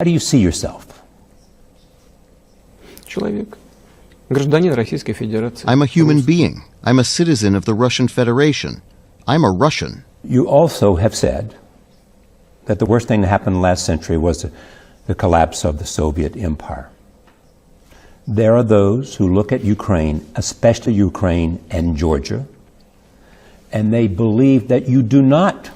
How do you see yourself? Человек. Гражданин Российской Федерации. I'm a human being. I'm a citizen of the Russian Federation. I'm a Russian. You also have said that the worst thing that happened last century was the collapse of the Soviet Empire. There are those who look at Ukraine, especially Ukraine and Georgia, and they believe that you do not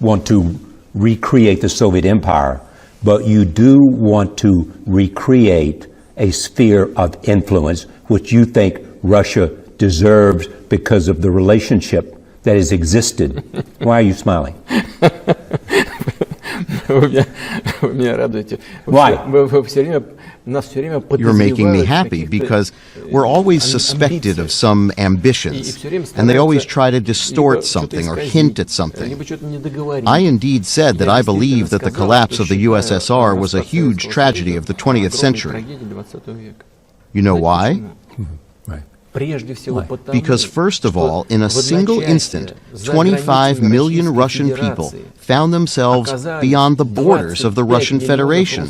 want to recreate the Soviet Empire, but you do want to recreate a sphere of influence which you think Russia deserves because of the relationship that has existed. Why are you smiling? Вы меня радуете. Why? You're making me happy because we're always suspected of some ambitions, and they always try to distort something or hint at something. I indeed said that I believe that the collapse of the USSR was a huge tragedy of the 20th century. You know why? Because first of all, in a single instant, 25 million Russian people found themselves beyond the borders of the Russian Federation.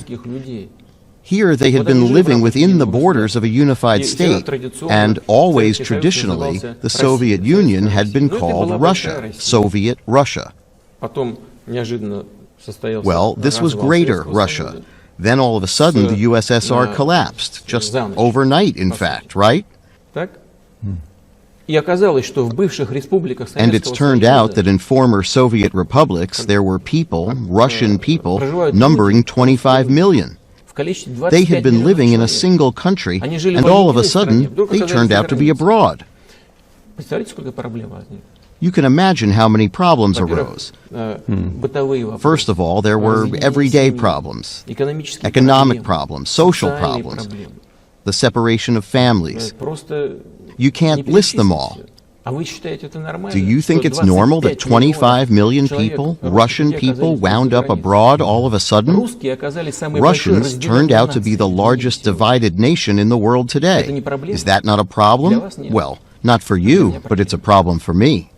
Here they had been living within the borders of a unified state, and always traditionally the Soviet Union had been called Russia, Soviet Russia. Well, this was Greater Russia. Then all of a sudden the USSR collapsed, just overnight in fact, right? And it's turned out that in former Soviet republics there were people, Russian people, numbering 25 million. They had been living in a single country, and all of a sudden they turned out to be abroad. You can imagine how many problems arose. First of all, there were everyday problems, economic problems, social problems, the separation of families. You can't list them all. Do you think it's normal that 25 million people, Russian people, wound up abroad all of a sudden? Russians turned out to be the largest divided nation in the world today. Is that not a problem? Well, not for you, but it's a problem for me.